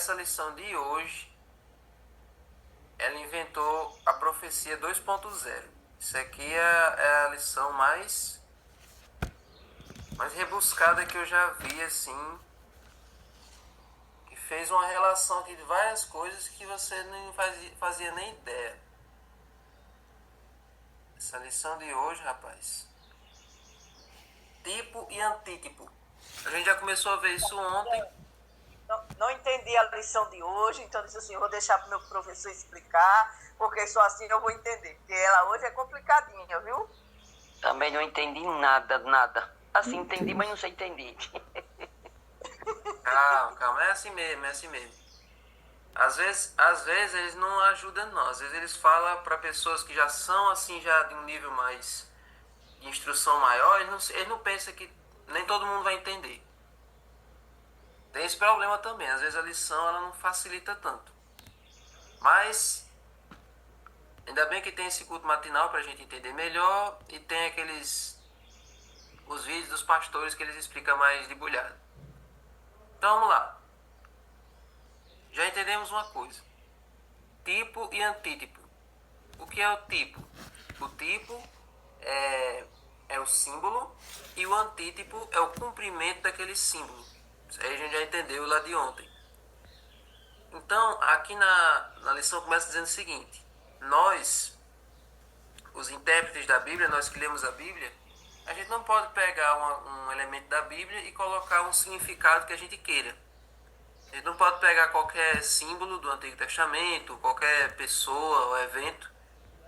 essa lição de hoje, ela inventou a profecia 2.0. Isso aqui é a lição mais rebuscada que eu já vi, assim, que fez uma relação aqui de várias coisas que você não fazia nem ideia. Essa lição de hoje, rapaz. Tipo e antítipo. A gente já começou a ver isso ontem. Não entendi a lição de hoje, então eu disse assim, eu vou deixar para o meu professor explicar, porque só assim eu vou entender, porque ela hoje é complicadinha, viu? Também não entendi nada. Assim, entendi, mas não sei entender. Calma, é assim mesmo. Às vezes eles não ajudam não, às vezes eles falam para pessoas que já são assim, já de um nível mais de instrução maior, eles não pensam que nem todo mundo vai entender. Tem esse problema também, às vezes a lição ela não facilita tanto. Mas ainda bem que tem esse culto matinal para a gente entender melhor e tem os vídeos dos pastores que eles explicam mais debulhado. Então vamos lá. Já entendemos uma coisa. Tipo e antítipo. O que é o tipo? O tipo é o símbolo e o antítipo é o cumprimento daquele símbolo. Isso aí a gente já entendeu lá de ontem. Então, aqui na lição começa dizendo o seguinte. Nós, os intérpretes da Bíblia, nós que lemos a Bíblia, a gente não pode pegar um elemento da Bíblia e colocar um significado que a gente queira. A gente não pode pegar qualquer símbolo do Antigo Testamento, qualquer pessoa ou evento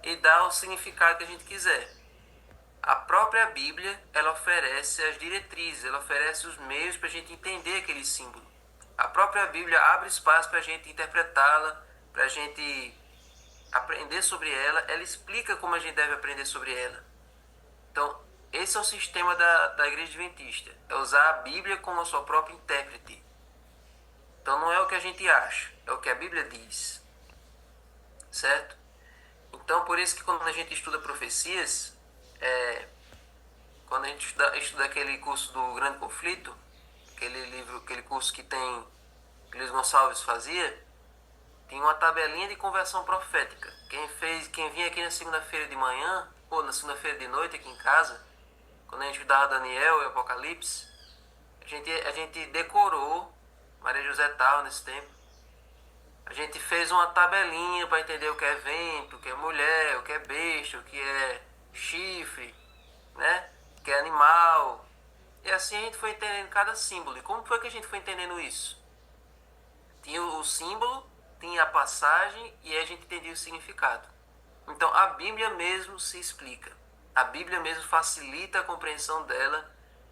e dar o significado que a gente quiser. A própria Bíblia, ela oferece as diretrizes, ela oferece os meios para a gente entender aquele símbolo. A própria Bíblia abre espaço para a gente interpretá-la, para a gente aprender sobre ela, ela explica como a gente deve aprender sobre ela. Então, esse é o sistema da Igreja Adventista, é usar a Bíblia como a sua própria intérprete. Então não é o que a gente acha, é o que a Bíblia diz. Certo? Então por isso que quando a gente estuda profecias, quando a gente estuda aquele curso do Grande Conflito, aquele curso que que Luiz Gonçalves fazia, tinha uma tabelinha de conversão profética. Quem vinha aqui na segunda-feira de manhã, ou na segunda-feira de noite aqui em casa, quando a gente estudava Daniel e Apocalipse, a gente decorou, Maria José tal nesse tempo, a gente fez uma tabelinha para entender o que é vento, o que é mulher, o que é besta, o que é chifre, né? O que é animal. E assim a gente foi entendendo cada símbolo. E como foi que a gente foi entendendo isso? Tinha o símbolo, tinha a passagem e aí a gente entendia o significado. Então a Bíblia mesmo se explica. A Bíblia mesmo facilita a compreensão dela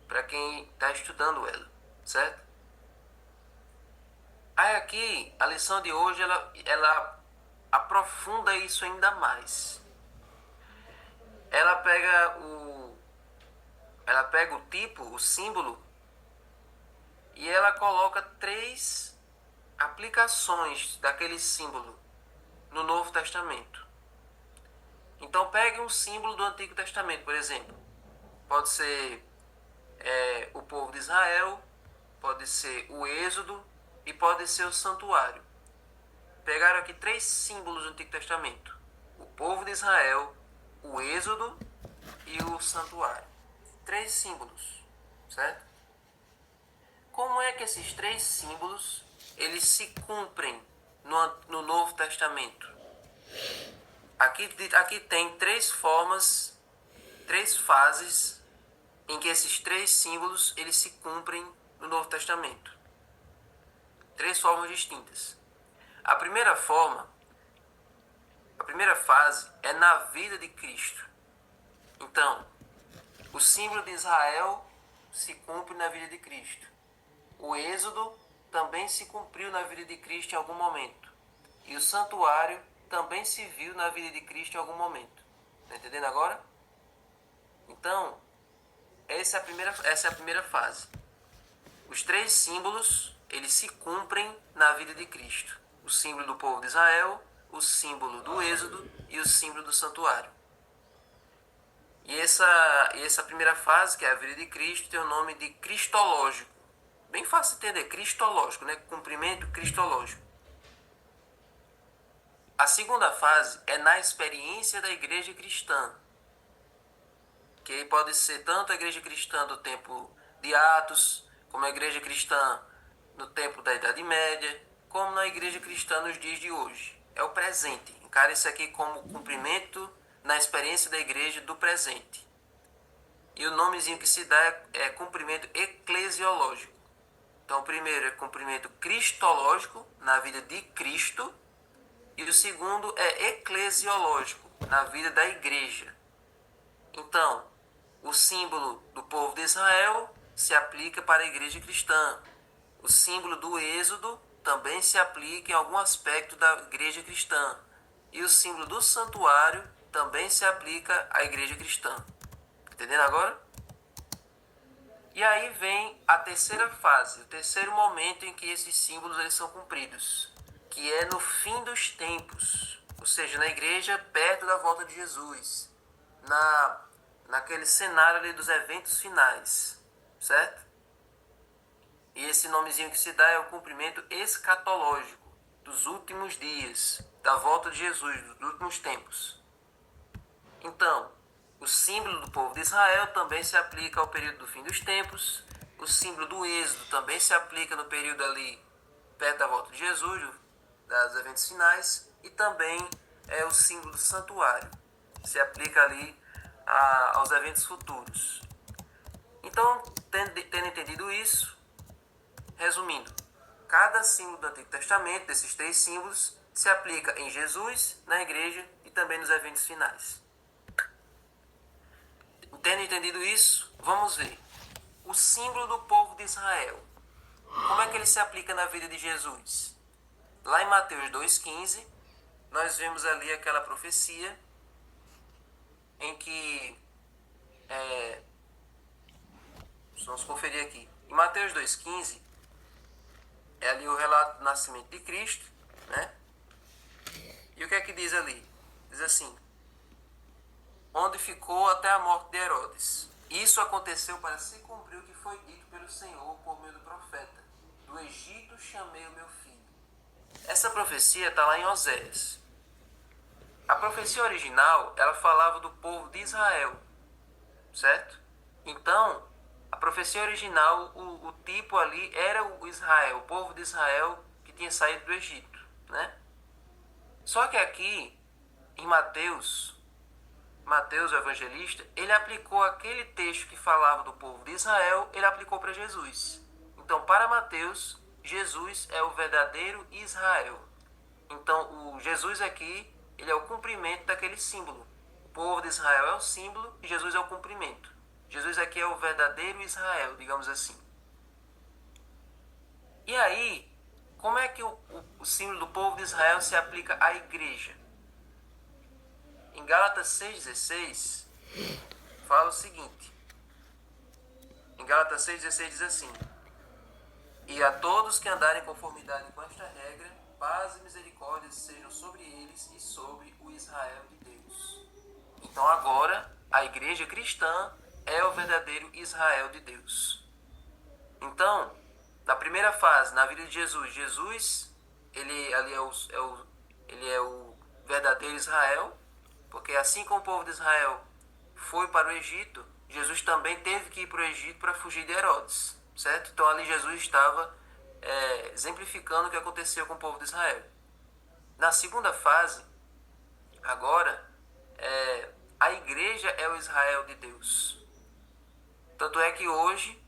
para quem está estudando ela, certo? Aí aqui, a lição de hoje, ela aprofunda isso ainda mais. Ela pega o tipo, o símbolo, e ela coloca 3 aplicações daquele símbolo no Novo Testamento. Então pegue um símbolo do Antigo Testamento, por exemplo. Pode ser o povo de Israel, pode ser o Êxodo e pode ser o santuário. Pegaram aqui 3 símbolos do Antigo Testamento: o povo de Israel, o Êxodo e o santuário. 3 símbolos, certo? Como é que esses 3 símbolos eles se cumprem no Novo Testamento? Aqui tem 3 formas, 3 fases em que esses 3 símbolos eles se cumprem no Novo Testamento. 3 formas distintas. A primeira fase é na vida de Cristo. Então, o símbolo de Israel se cumpre na vida de Cristo. O Êxodo também se cumpriu na vida de Cristo em algum momento. E o santuário também se viu na vida de Cristo em algum momento. Está entendendo agora? Então, essa é a primeira fase. Os 3 símbolos, eles se cumprem na vida de Cristo. O símbolo do povo de Israel, o símbolo do Êxodo e o símbolo do santuário. E essa primeira fase, que é a vida de Cristo, tem o nome de cristológico. bem fácil de entender, cristológico, né? Cumprimento cristológico. A segunda fase é na experiência da igreja cristã, que pode ser tanto a igreja cristã do tempo de Atos, como a igreja cristã no tempo da Idade Média, como na igreja cristã nos dias de hoje. É o presente. Encara isso aqui como cumprimento na experiência da igreja do presente. E o nomezinho que se dá é cumprimento eclesiológico. Então, o primeiro é cumprimento cristológico, na vida de Cristo, e o segundo é eclesiológico, na vida da igreja. Então, o símbolo do povo de Israel se aplica para a igreja cristã. O símbolo do êxodo também se aplica em algum aspecto da igreja cristã. E o símbolo do santuário também se aplica à igreja cristã. Entendendo agora? E aí vem a terceira fase, o terceiro momento em que esses símbolos eles são cumpridos, que é no fim dos tempos, ou seja, na igreja perto da volta de Jesus, naquele cenário ali dos eventos finais, certo? E esse nomezinho que se dá é o cumprimento escatológico, dos últimos dias, da volta de Jesus, dos últimos tempos. Então, o símbolo do povo de Israel também se aplica ao período do fim dos tempos. O símbolo do êxodo também se aplica no período ali perto da volta de Jesus, dos eventos finais. E também é o símbolo do santuário. Se aplica ali aos eventos futuros. Então, tendo entendido isso, resumindo, cada símbolo do Antigo Testamento, desses três símbolos, se aplica em Jesus, na igreja e também nos eventos finais. Tendo entendido isso, vamos ver. O símbolo do povo de Israel. Como é que ele se aplica na vida de Jesus? Lá em Mateus 2,15, nós vemos ali aquela profecia em que... vamos conferir aqui. Em Mateus 2,15, é ali o relato do nascimento de Cristo, né? E o que é que diz ali? Diz assim: onde ficou até a morte de Herodes. Isso aconteceu para se cumprir o que foi dito pelo Senhor por meio do profeta. Do Egito chamei o meu filho. Essa profecia está lá em Oséias. A profecia original, ela falava do povo de Israel, certo? Então, a profecia original, o tipo ali era o Israel, o povo de Israel que tinha saído do Egito, né? Só que aqui, em Mateus, o evangelista, ele aplicou aquele texto que falava do povo de Israel, ele aplicou para Jesus. Então, para Mateus, Jesus é o verdadeiro Israel. Então, o Jesus aqui, ele é o cumprimento daquele símbolo. O povo de Israel é o símbolo e Jesus é o cumprimento. Jesus aqui é o verdadeiro Israel, digamos assim. E aí, como é que o símbolo do povo de Israel se aplica à igreja? Em Gálatas 6,16, fala o seguinte. Em Gálatas 6,16 diz assim: e a todos que andarem em conformidade com esta regra, paz e misericórdia sejam sobre eles e sobre o Israel de Deus. Então agora, a igreja cristã é o verdadeiro Israel de Deus. Então, na primeira fase, na vida de Jesus, ele ali ele é o verdadeiro Israel, porque assim como o povo de Israel foi para o Egito, Jesus também teve que ir para o Egito para fugir de Herodes, certo? Então ali Jesus estava exemplificando o que aconteceu com o povo de Israel. Na segunda fase, agora, a igreja é o Israel de Deus. Tanto é que hoje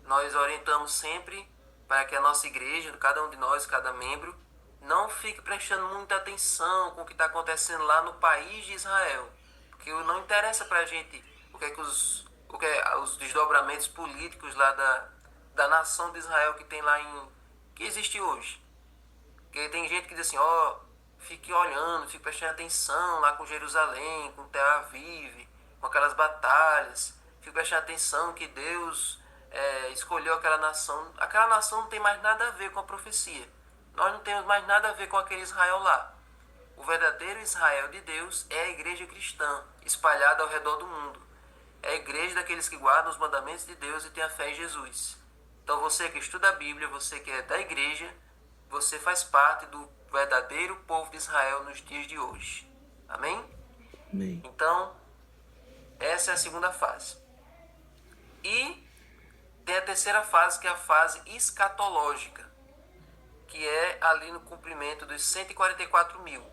nós orientamos sempre para que a nossa igreja, cada um de nós, cada membro, não fique prestando muita atenção com o que está acontecendo lá no país de Israel. Porque não interessa para a gente o que é os desdobramentos políticos lá da nação de Israel que tem lá que existe hoje. Porque tem gente que diz assim, fique olhando, fique prestando atenção lá com Jerusalém, com Tel Aviv, com aquelas batalhas. Fique prestando atenção que Deus escolheu aquela nação. Aquela nação não tem mais nada a ver com a profecia. Nós não temos mais nada a ver com aquele Israel lá. O verdadeiro Israel de Deus é a igreja cristã, espalhada ao redor do mundo. É a igreja daqueles que guardam os mandamentos de Deus e têm a fé em Jesus. Então você que estuda a Bíblia, você que é da igreja, você faz parte do verdadeiro povo de Israel nos dias de hoje. Amém? Amém. Então, essa é a segunda fase. E tem a terceira fase, que é a fase escatológica, que é ali no cumprimento dos 144 mil.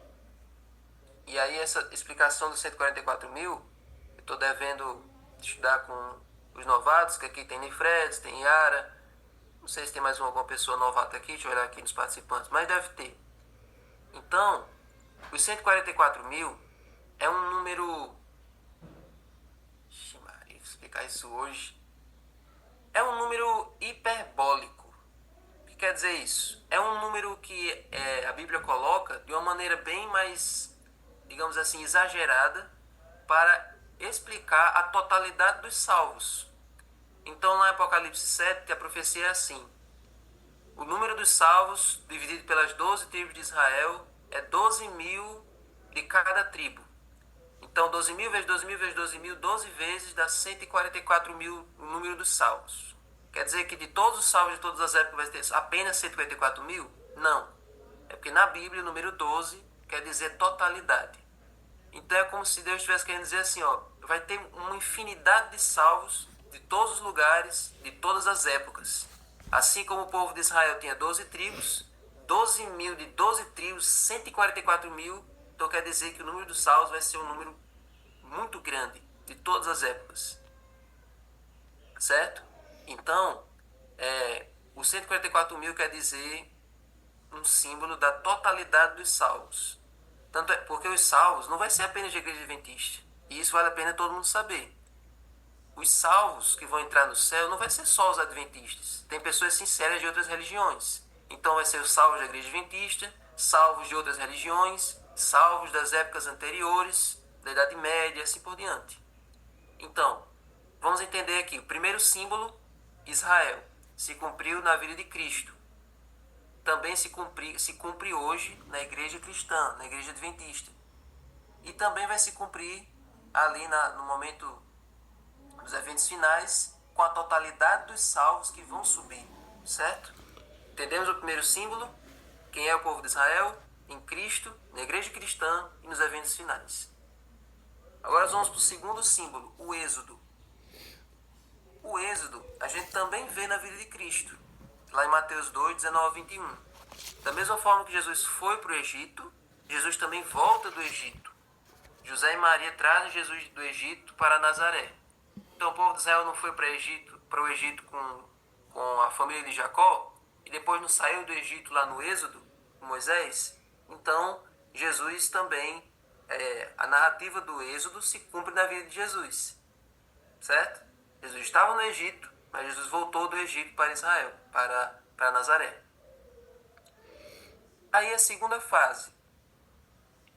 E aí essa explicação dos 144 mil, eu estou devendo estudar com os novatos, que aqui tem Nifredes, tem Yara, não sei se tem mais alguma pessoa novata aqui, deixa eu olhar aqui nos participantes, mas deve ter. Então, os 144 mil é um número... Ixi, Maria, vou explicar isso hoje. É um número hiperbólico. O que quer dizer isso? É um número que a Bíblia coloca de uma maneira bem mais, digamos assim, exagerada para explicar a totalidade dos salvos. Então, lá em Apocalipse 7, a profecia é assim: o número dos salvos, dividido pelas 12 tribos de Israel, é 12 mil de cada tribo. Então, 12 mil vezes 12 mil vezes 12 mil, 12 vezes dá 144 mil o número dos salvos. Quer dizer que de todos os salvos de todas as épocas vai ter apenas 144 mil? Não. É porque na Bíblia o número 12 quer dizer totalidade. Então é como se Deus estivesse querendo dizer assim, ó, vai ter uma infinidade de salvos de todos os lugares, de todas as épocas. Assim como o povo de Israel tinha 12 tribos, 12 mil de 12 tribos, 144 mil, então quer dizer que o número dos salvos vai ser um número muito grande de todas as épocas. Certo? Então, os 144 mil quer dizer um símbolo da totalidade dos salvos. Tanto é porque os salvos não vai ser apenas de igreja adventista. E isso vale a pena todo mundo saber. Os salvos que vão entrar no céu não vai ser só os adventistas. Tem pessoas sinceras de outras religiões. Então vai ser os salvos da igreja adventista, salvos de outras religiões, salvos das épocas anteriores, da Idade Média, assim por diante. Então, vamos entender aqui. O primeiro símbolo, Israel, se cumpriu na vida de Cristo. Também se cumpre hoje na igreja cristã, na igreja adventista. E também vai se cumprir ali no momento dos eventos finais, com a totalidade dos salvos que vão subir, certo? Entendemos o primeiro símbolo? Quem é o povo de Israel? Em Cristo, na igreja cristã e nos eventos finais. Agora vamos para o segundo símbolo, o Êxodo. O Êxodo a gente também vê na vida de Cristo, lá em Mateus 2, 19 a 21. Da mesma forma que Jesus foi para o Egito, Jesus também volta do Egito. José e Maria trazem Jesus do Egito para Nazaré. Então o povo de Israel não foi para o Egito com a família de Jacó, e depois não saiu do Egito lá no Êxodo, com Moisés. Então Jesus também, a narrativa do Êxodo se cumpre na vida de Jesus. Certo? Jesus estava no Egito, mas Jesus voltou do Egito para Israel, para Nazaré. Aí a segunda fase,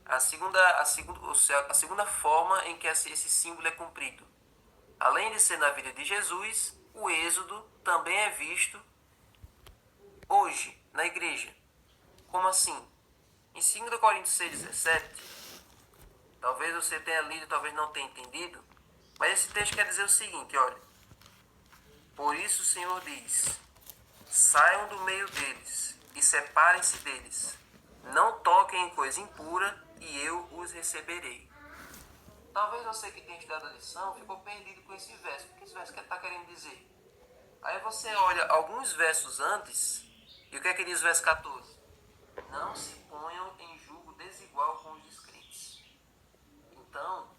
a segunda forma em que esse símbolo é cumprido. Além de ser na vida de Jesus, o Êxodo também é visto hoje na igreja. Como assim? Em 2 Coríntios 6,17, talvez você tenha lido, talvez não tenha entendido, mas esse texto quer dizer o seguinte, olha: por isso o Senhor diz, saiam do meio deles e separem-se deles. Não toquem em coisa impura e eu os receberei. Talvez você que tenha estudado a lição ficou perdido com esse verso. O que esse verso está querendo dizer? Aí você olha alguns versos antes, e o que é que diz o verso 14? Não se ponham em julgo desigual com os descrentes. Então,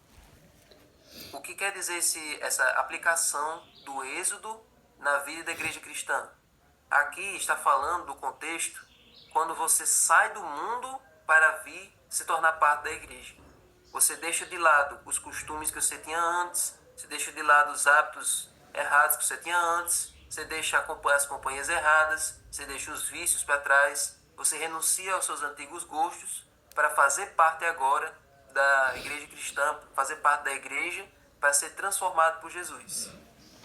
o que quer dizer essa aplicação do Êxodo na vida da igreja cristã? Aqui está falando do contexto quando você sai do mundo para vir se tornar parte da igreja. Você deixa de lado os costumes que você tinha antes, você deixa de lado os hábitos errados que você tinha antes, você deixa as companhias erradas, você deixa os vícios para trás, você renuncia aos seus antigos gostos para fazer parte agora da igreja cristã, fazer parte da igreja, para ser transformado por Jesus.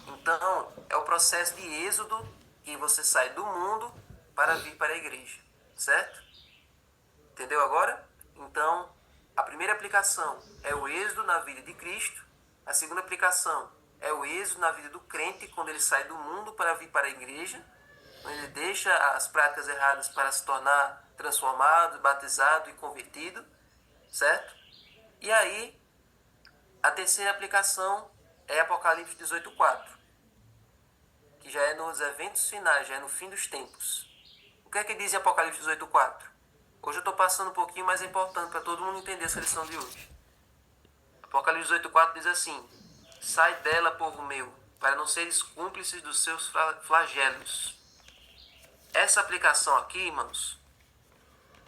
Então, é o processo de êxodo que você sai do mundo para vir para a igreja, certo? Entendeu agora? Então, a primeira aplicação é o êxodo na vida de Cristo, a segunda aplicação é o êxodo na vida do crente, quando ele sai do mundo para vir para a igreja, quando ele deixa as práticas erradas para se tornar transformado, batizado e convertido, certo? E aí, a terceira aplicação é Apocalipse 18:4, que já é nos eventos finais, já é no fim dos tempos. O que é que diz em Apocalipse 18:4? Hoje eu estou passando um pouquinho, mas é importante para todo mundo entender essa lição de hoje. Apocalipse 18:4 diz assim: sai dela, povo meu, para não seres cúmplices dos seus flagelos. Essa aplicação aqui, irmãos,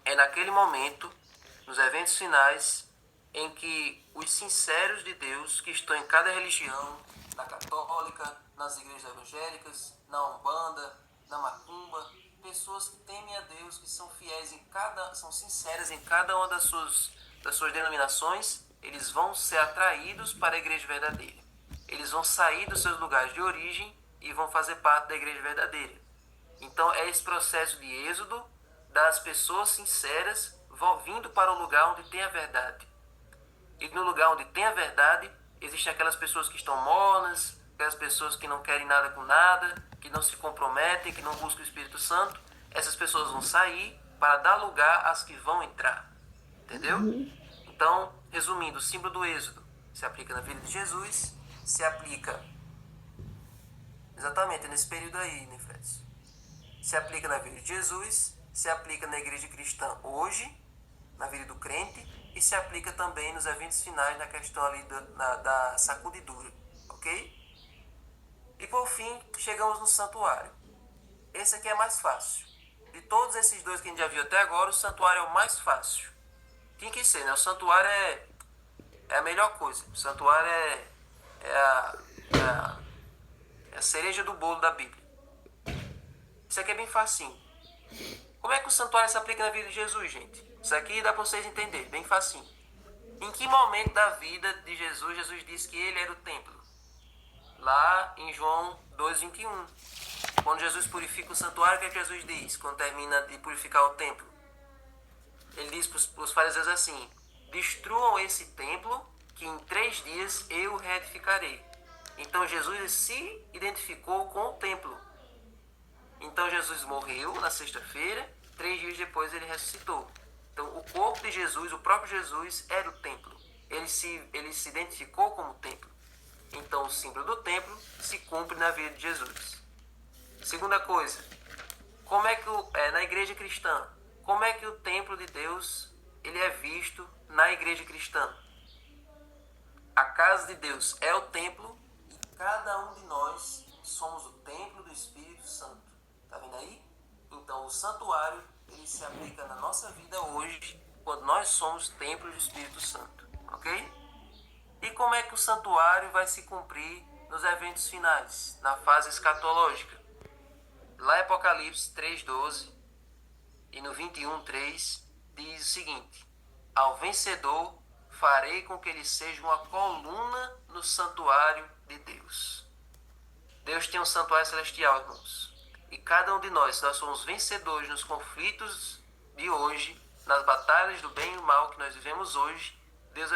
é naquele momento, nos eventos finais, em que os sinceros de Deus, que estão em cada religião, na católica, nas igrejas evangélicas, na Umbanda, na Macumba, pessoas que temem a Deus, que são fiéis são sinceras em cada uma das suas denominações, eles vão ser atraídos para a igreja verdadeira. Eles vão sair dos seus lugares de origem e vão fazer parte da igreja verdadeira. Então é esse processo de êxodo das pessoas sinceras vindo para o lugar onde tem a verdade. E no lugar onde tem a verdade, existem aquelas pessoas que estão mornas, aquelas pessoas que não querem nada com nada, que não se comprometem, que não buscam o Espírito Santo. Essas pessoas vão sair para dar lugar às que vão entrar. Entendeu? Então, resumindo, o símbolo do êxodo se aplica na vida de Jesus, se aplica exatamente nesse período aí, né, Fred? Se aplica na vida de Jesus, se aplica na igreja cristã hoje, na vida do crente, e se aplica também nos eventos finais, na questão ali da sacudidura, ok? E por fim, chegamos no santuário. Esse aqui é mais fácil. De todos esses dois que a gente já viu até agora, o santuário é o mais fácil. Tem que ser, né? O santuário é a melhor coisa. O santuário é a cereja do bolo da Bíblia. Isso aqui é bem facinho. Como é que o santuário se aplica na vida de Jesus, gente? Isso aqui dá para vocês entenderem, bem facinho. Em que momento da vida de Jesus, Jesus disse que ele era o templo? Lá em João 2:21. Quando Jesus purifica o santuário, o que é que Jesus diz quando termina de purificar o templo? Ele diz para os fariseus assim: destruam esse templo, que em 3 dias eu o reedificarei. Então Jesus se identificou com o templo. Então Jesus morreu na sexta-feira, 3 dias depois ele ressuscitou. Então o corpo de Jesus, o próprio Jesus, era o templo. Ele se identificou como templo. Então o símbolo do templo se cumpre na vida de Jesus. Segunda coisa, como é que na igreja cristã, como é que o templo de Deus ele é visto na igreja cristã? A casa de Deus é o templo e cada um de nós somos o templo do Espírito Santo. Tá vendo aí? Então o santuário ele se aplica na nossa vida hoje, quando nós somos templos do Espírito Santo, ok? E como é que o santuário vai se cumprir nos eventos finais, na fase escatológica? Lá em Apocalipse 3:12 e no 21:3 diz o seguinte: ao vencedor farei com que ele seja uma coluna no santuário de Deus. Deus tem um santuário celestial, irmãos. E cada um de nós somos vencedores nos conflitos de hoje, nas batalhas do bem e do mal que nós vivemos hoje. Deus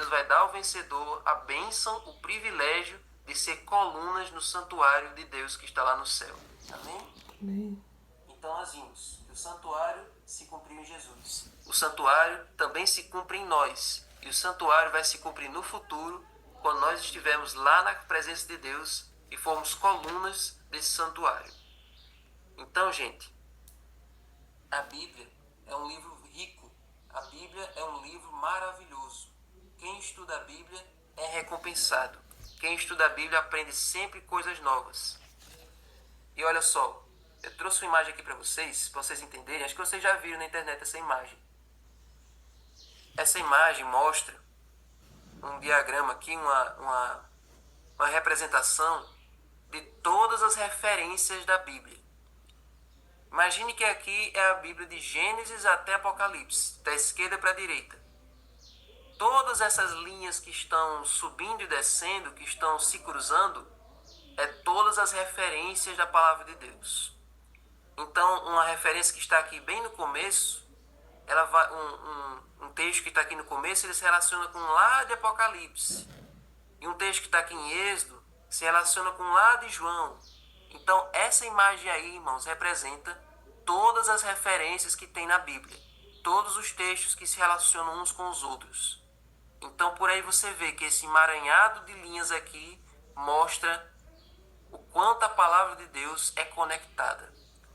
vai dar ao vencedor a bênção, o privilégio de ser colunas no santuário de Deus que está lá no céu. Amém? Amém. Então nós vimos que o santuário se cumpriu em Jesus. O santuário também se cumpre em nós. E o santuário vai se cumprir no futuro, quando nós estivermos lá na presença de Deus e formos colunas desse santuário. Então, gente, a Bíblia é um livro rico. A Bíblia é um livro maravilhoso. Quem estuda a Bíblia é recompensado. Quem estuda a Bíblia aprende sempre coisas novas. E olha só, eu trouxe uma imagem aqui para vocês entenderem. Acho que vocês já viram na internet essa imagem. Essa imagem mostra um diagrama aqui, uma representação de todas as referências da Bíblia. Imagine que aqui é a Bíblia de Gênesis até Apocalipse, da esquerda para a direita. Todas essas linhas que estão subindo e descendo, que estão se cruzando, é todas as referências da palavra de Deus. Então, uma referência que está aqui bem no começo, ela vai, um texto que está aqui no começo, ele se relaciona com lá de Apocalipse. E um texto que está aqui em Êxodo se relaciona com lá de João. Então, essa imagem aí, irmãos, representa todas as referências que tem na Bíblia. Todos os textos que se relacionam uns com os outros. Então, por aí você vê que esse emaranhado de linhas aqui mostra o quanto a palavra de Deus é conectada.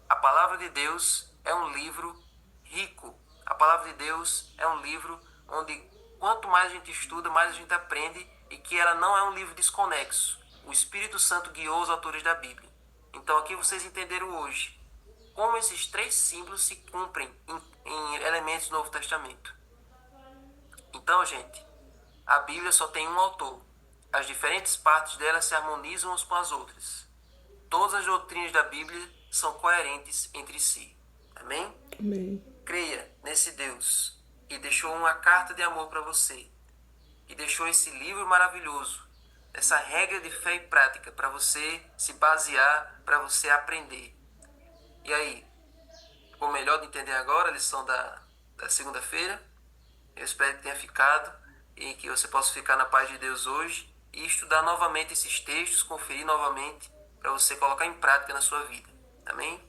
A palavra de Deus é um livro rico. A palavra de Deus é um livro onde quanto mais a gente estuda, mais a gente aprende, e que ela não é um livro desconexo. O Espírito Santo guiou os autores da Bíblia. Então aqui vocês entenderam hoje como esses 3 símbolos se cumprem em elementos do Novo Testamento. Então, gente, a Bíblia só tem um autor. As diferentes partes dela se harmonizam umas com as outras. Todas as doutrinas da Bíblia são coerentes entre si. Amém? Amém. Creia nesse Deus que deixou uma carta de amor para você, que deixou esse livro maravilhoso, essa regra de fé e prática para você se basear, para você aprender. E aí, ficou melhor de entender agora a lição da segunda-feira? Eu espero que tenha ficado e que você possa ficar na paz de Deus hoje e estudar novamente esses textos, conferir novamente para você colocar em prática na sua vida. Amém?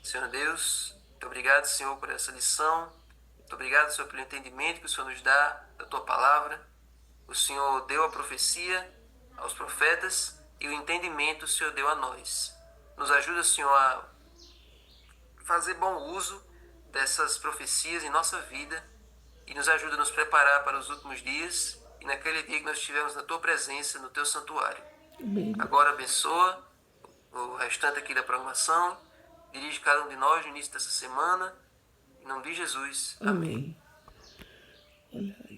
Senhor Deus, muito obrigado, Senhor, por essa lição. Muito obrigado, Senhor, pelo entendimento que o Senhor nos dá da Tua palavra. O Senhor deu a profecia aos profetas e o entendimento o Senhor deu a nós. Nos ajuda, Senhor, a fazer bom uso dessas profecias em nossa vida e nos ajuda a nos preparar para os últimos dias e naquele dia que nós estivermos na Tua presença, no Teu santuário. Amém. Agora abençoa o restante aqui da programação, dirige cada um de nós no início dessa semana, em nome de Jesus. Amém. Olha.